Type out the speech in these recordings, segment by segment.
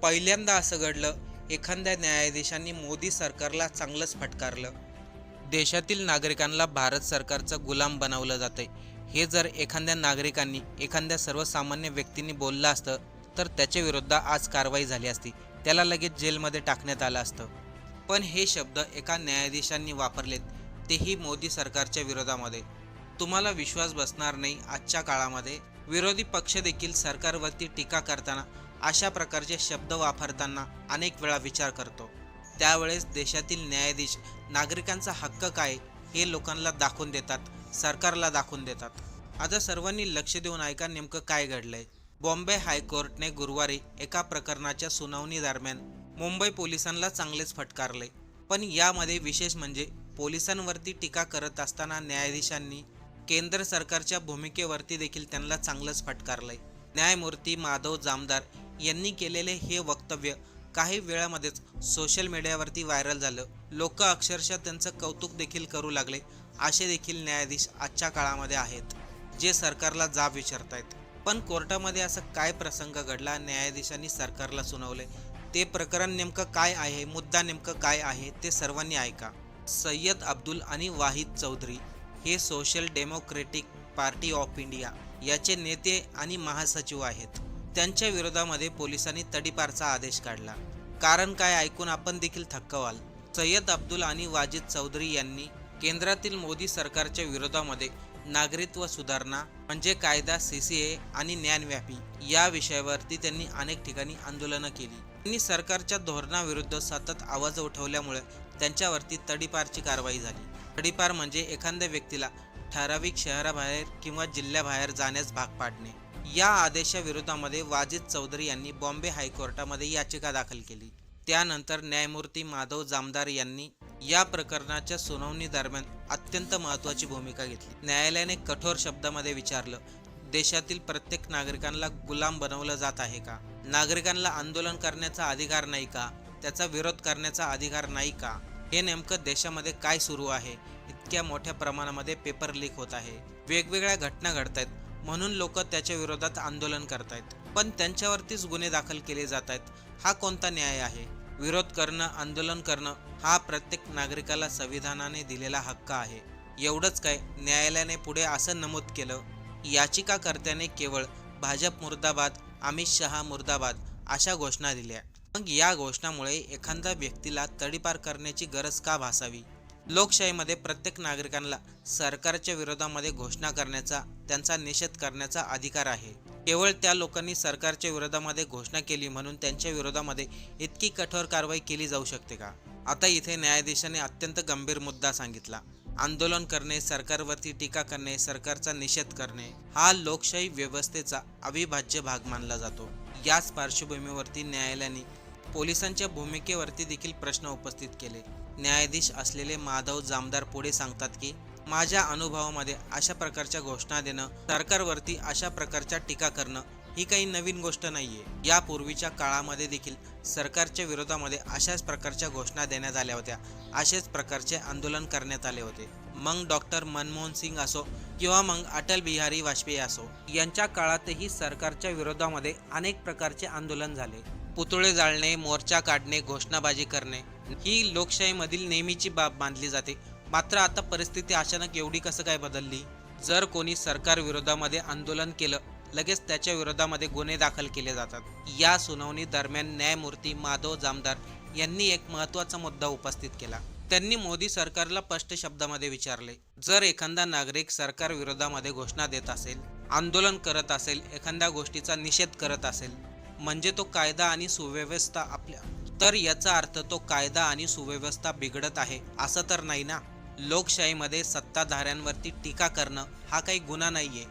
पहिल्यांदा असं घडलं, एखाद्या न्यायाधीशांनी मोदी सरकारला चांगलंच फटकारलं. देशातील नागरिकांना भारत सरकारचा गुलाम बनवलं जातंय, हे जर एखाद्या नागरिकांनी, एखाद्या सर्वसामान्य व्यक्तींनी बोललं असतं, तर त्याच्या विरुद्ध आज कारवाई झाली असती. त्याला लगेच जेलमध्ये टाकण्यात आलं असतं. पण हे शब्द एका न्यायाधीशांनी वापरलेत, तेही मोदी सरकारच्या विरोधामध्ये. तुम्हाला विश्वास बसणार नाही, आजच्या काळामध्ये विरोधी पक्ष देखील सरकारवरती टीका करताना अशा प्रकारचे शब्द वापरताना अनेक वेळा विचार करतो. त्यावेळेस देशातील न्यायाधीश नागरिकांचा हक्क काय हे लोकांना दाखवून देतात, सरकारला दाखवून देतात. आता सर्वांनी लक्ष देऊन ऐका नेमकं काय घडलंय. बॉम्बे हायकोर्टने गुरुवारी एका प्रकरणाच्या सुनावणी दरम्यान मुंबई पोलिसांना चांगलेच फटकारले. पण यामध्ये विशेष म्हणजे पोलिसांवरती टीका करत असताना न्यायाधीशांनी केंद्र सरकारच्या भूमिकेवरती देखील त्यांना चांगलंच फटकारलंय. न्यायमूर्ती माधव जामदार यांनी केलेले हे वक्तव्य काही वेळामध्येच सोशल मीडियावरती व्हायरल झालं. लोक अक्षरशः त्यांचं कौतुक देखील करू लागले. असे देखील न्यायाधीश आजच्या काळामध्ये आहेत, जे सरकारला जाब विचारतायत. पण कोर्टामध्ये असं काय प्रसंग घडला, न्यायाधीशांनी सरकारला सुनावले, ते प्रकरण नेमकं काय आहे, मुद्दा नेमकं काय आहे, ते सर्वांनी ऐका. सय्यद अब्दुल आणि वाहिद चौधरी हे social democratic party of India याचे नेते आणि महासचिव आहेत. त्यांच्या विरोधामध्ये पोलिसांनी तडीपारचा आदेश काढला. कारण काय ऐकून आपण देखील थक्क व्हाल. सय्यद अब्दुल आणि वाजिद चौधरी यांनी केंद्रातील मोदी सरकारच्या विरोधामध्ये नागरिकत्व सुधारणा म्हणजे कायदा, CCA आणि ज्ञानव्यापी या विषयावरती त्यांनी अनेक ठिकाणी आंदोलनं केली. त्यांनी सरकारच्या धोरणाविरुद्ध सतत आवाज उठवल्यामुळे त्यांच्यावरती तडीपारची कारवाई झाली. तडीपार म्हणजे एखाद्या व्यक्तीला ठराविक शहराबाहेर किंवा जिल्ह्याबाहेर जाण्यास भाग पाडणे. या आदेशाविरोधामध्ये वाजिद चौधरी यांनी बॉम्बे हायकोर्टामध्ये याचिका दाखल केली. त्यानंतर न्यायमूर्ती माधव जामदार यांनी या प्रकरणाच्या सुनावणी दरम्यान अत्यंत महत्त्वाची भूमिका घेतली. न्यायालयाने कठोर शब्दामध्ये विचारलं, देशातील प्रत्येक नागरिकांना गुलाम बनवलं जात आहे का? नागरिकांना आंदोलन करण्याचा अधिकार नाही का? त्याचा विरोध करण्याचा अधिकार नाही का? हे नेमकं देशामध्ये काय सुरू आहे? इतक्या मोठ्या प्रमाणामध्ये पेपर लीक होत आहे, वेगवेगळ्या घटना घडत आहेत, म्हणून लोक त्याच्या विरोधात आंदोलन करतायत, पण त्यांच्यावरतीच गुन्हे दाखल केले जात आहेत. हा कोणता न्याय आहे? विरोध करणं, आंदोलन करणं हा प्रत्येक नागरिकाला संविधानाने दिलेला हक्क आहे. एवढंच काय, न्यायालयाने पुढे असं नमूद केलं, याचिकाकर्त्याने केवळ भाजप मुर्दाबाद, अमित शहा मुर्दाबाद अशा घोषणा दिल्या. मग या घोषणामुळे एखाद्या व्यक्तीला तडीपार करण्याची गरज का भासावी? लोकशाहीमध्ये प्रत्येक नागरिकांना सरकारच्या विरोधामध्ये घोषणा करण्याचा, त्यांचा निषेध करण्याचा अधिकार आहे. केवळ त्या लोकांनी सरकारच्या विरोधामध्ये घोषणा केली म्हणून त्यांच्या विरोधामध्ये इतकी कठोर कारवाई केली जाऊ शकते का? आता इथे न्यायाधीशाने अत्यंत गंभीर मुद्दा सांगितला. आंदोलन करणे, सरकारवरती टीका करणे, सरकारचा निषेध करणे हा लोकशाही व्यवस्थेचा अविभाज्य भाग मानला जातो. याच पार्श्वभूमीवरती न्यायालयाने पोलिसांच्या भूमिकेवरती देखील प्रश्न उपस्थित केले. न्यायाधीश असलेले माधव जामदार पुढे सांगतात की, माझ्या अनुभवामध्ये अशा प्रकारच्या घोषणा देणं, सरकारवरती अशा प्रकारच्या टीका करणं ही काही नवीन गोष्ट नाहीये. यापूर्वीच्या काळामध्ये देखील सरकारच्या विरोधामध्ये अशाच प्रकारच्या घोषणा देण्यात आल्या होत्या, असेच प्रकारचे आंदोलन करण्यात आले होते. मग डॉक्टर मनमोहन सिंग असो किंवा मग अटल बिहारी वाजपेयी असो, यांच्या काळातही सरकारच्या विरोधामध्ये अनेक प्रकारचे आंदोलन झाले. पुतळे जाळणे, मोर्चा काढणे, घोषणाबाजी करणे ही लोकशाहीमधील नेहमीची बाब मानली जाते. मात्र आता परिस्थिती अचानक एवढी कसं काय बदलली? जर कोणी सरकार विरोधामध्ये आंदोलन केलं, लगेच त्याच्या विरोधामध्ये गुन्हे दाखल केले जातात. या सुनावणी दरम्यान न्यायमूर्ती माधव जामदार यांनी एक महत्त्वाचा मुद्दा उपस्थित केला. त्यांनी मोदी सरकारला स्पष्ट शब्दामध्ये विचारले, जर एखादा नागरिक सरकार विरोधामध्ये घोषणा देत असेल, आंदोलन करत असेल, एखाद्या गोष्टीचा निषेध करत असेल, म्हणजे तो कायदा आणि सुव्यवस्था तर याचा अर्थ तो कायदा आणि सुव्यवस्था बिघडत आहे असं तर नाही ना? लोकशाहीमध्ये सत्ताधाऱ्यांवरती टीका करणं हा काही गुन्हा नाहीये,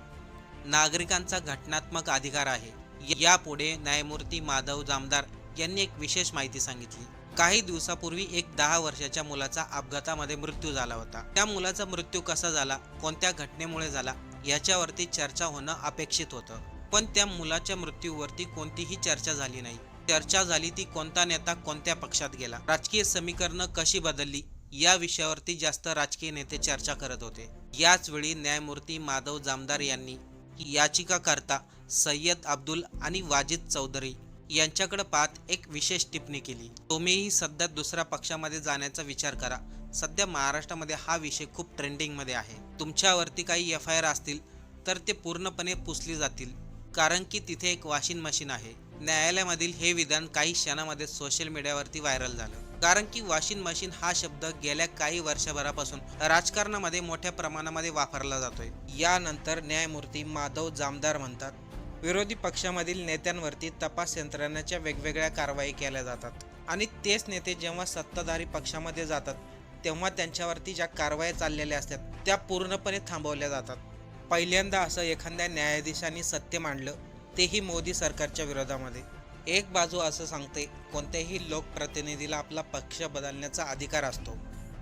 नागरिकांचा घटनात्मक अधिकार आहे. यापुढे न्यायमूर्ती माधव जामदार यांनी एक विशेष माहिती सांगितली. काही दिवसापूर्वी एक 10 वर्षाच्या मुलाचा अपघातामध्ये मृत्यू झाला होता. त्या मुलाचा मृत्यू कसा झाला, कोणत्या घटनेमुळे झाला, याच्यावरती चर्चा होणं अपेक्षित होतं. पण त्या मुलाच्या मृत्यूवरती कोणतीही चर्चा झाली नाही. चर्चा झाली ती कोणता नेता कोणत्या पक्षात गेला, राजकीय समीकरणं कशी बदलली, या विषयावरती जास्त राजकीय नेते चर्चा करत होते. याच वेळी न्यायमूर्ती माधव जामदार यांनी याचिकाकर्ता सय्यद अब्दुल आणि वाजिद चौधरी यांच्याकडे पाहत एक विशेष टिप्पणी केली. तुम्हीही सध्या दुसऱ्या पक्षामध्ये जाण्याचा विचार करा. सध्या महाराष्ट्रामध्ये हा विषय खूप ट्रेंडिंगमध्ये आहे. तुमच्यावरती काही FIR असतील तर ते पूर्णपणे पुसली जातील, कारण की तिथे एक वॉशिंग मशीन आहे. न्यायालयामधील हे विधान काही क्षणामध्ये सोशल मीडियावरती व्हायरल झालं, कारण की वॉशिंग मशीन हा शब्द गेल्या काही वर्षभरापासून राजकारणामध्ये मोठ्या प्रमाणामध्ये वापरला जातोय. यानंतर न्यायमूर्ती माधव जामदार म्हणतात, विरोधी पक्षामधील नेत्यांवरती तपास यंत्रणेच्या वेगवेगळ्या कारवाई केल्या जातात आणि तेच नेते जेव्हा सत्ताधारी पक्षामध्ये जातात तेव्हा त्यांच्यावरती ज्या कारवाया चाललेल्या असतात त्या पूर्णपणे थांबवल्या जातात. पहिल्यांदा असं एखाद्या न्यायाधीशांनी सत्य मांडलं, तेही मोदी सरकारच्या विरोधामध्ये. एक बाजू असं सांगते कोणत्याही लोकप्रतिनिधीला आपला पक्ष बदलण्याचा अधिकार असतो,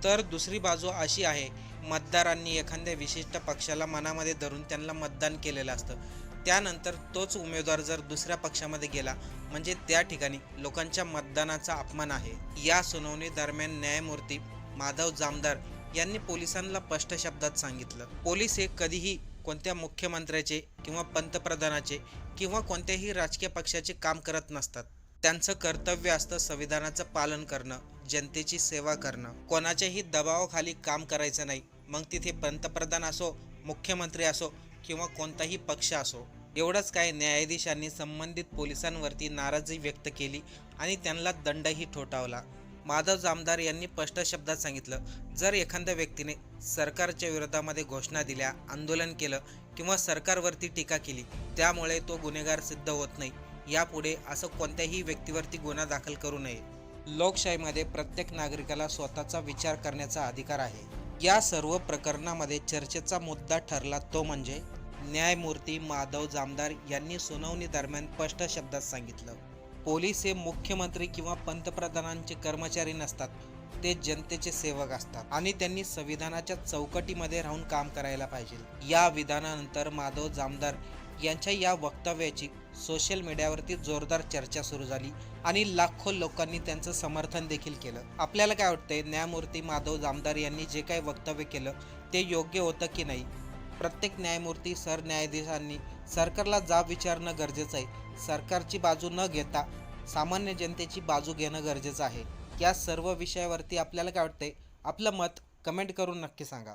तर दुसरी बाजू अशी आहे मतदारांनी एखाद्या विशिष्ट पक्षाला मनामध्ये धरून त्यांना मतदान केलेलं असतं. त्यानंतर तोच उमेदवार जर दुसऱ्या पक्षामध्ये गेला म्हणजे त्या ठिकाणी लोकांच्या मतदानाचा अपमान आहे. या सुनावणी दरम्यान न्यायमूर्ती माधव जामदार यांनी पोलिसांना स्पष्ट शब्दात सांगितलं, पोलीस हे कधीही कोणत्या मुख्यमंत्र्याचे किंवा पंतप्रधानाचे किंवा कोणत्याही राजकीय पक्षाचे काम करत नसतात. त्यांचं कर्तव्य असतं संविधानाचं पालन करणं, जनतेची सेवा करणं, कोणाच्याही दबावाखाली काम करायचं नाही. मग तिथे पंतप्रधान असो, मुख्यमंत्री असो किंवा कोणताही पक्ष असो. एवढंच काय, न्यायाधीशांनी संबंधित पोलिसांवरती नाराजी व्यक्त केली आणि त्यांना दंडही ठोठावला. माधव जामदार यांनी स्पष्ट शब्दात सांगितलं, जर एखाद्या व्यक्तीने सरकारच्या विरोधामध्ये घोषणा दिल्या, आंदोलन केलं किंवा सरकारवरती टीका केली, त्यामुळे तो गुन्हेगार सिद्ध होत नाही. यापुढे असं कोणत्याही व्यक्तीवरती गुन्हा दाखल करू नये. लोकशाहीमध्ये प्रत्येक नागरिकाला स्वतःचा विचार करण्याचा अधिकार आहे. या सर्व प्रकरणामध्ये चर्चेचा मुद्दा ठरला तो म्हणजे न्यायमूर्ती माधव जामदार यांनी सुनावणी दरम्यान स्पष्ट शब्दात सांगितलं, पोलीस हे मुख्यमंत्री किंवा पंतप्रधानांचे कर्मचारी नसतात, ते जनतेचे सेवक असतात आणि त्यांनी संविधानाच्या चौकटीमध्ये राहून काम करायला पाहिजे. या विधानानंतर माधव जामदार यांच्या या वक्तव्याची सोशल मीडियावरती जोरदार चर्चा सुरू झाली आणि लाखो लोकांनी त्यांचं समर्थन देखील केलं. आपल्याला काय वाटतंय, न्यायमूर्ती माधव जामदार यांनी जे काही वक्तव्य केलं ते योग्य होतं की नाही? प्रत्येक न्यायमूर्ती सरन्यायाधीशांनी सरकारला जाब विचारणं गरजेचं आहे. सरकारची बाजू न घेता सामान्य जनतेची बाजू घेणं गरजेचं आहे. या सर्व विषयावरती आपल्याला काय वाटतंय? आपलं मत कमेंट करून नक्की सांगा.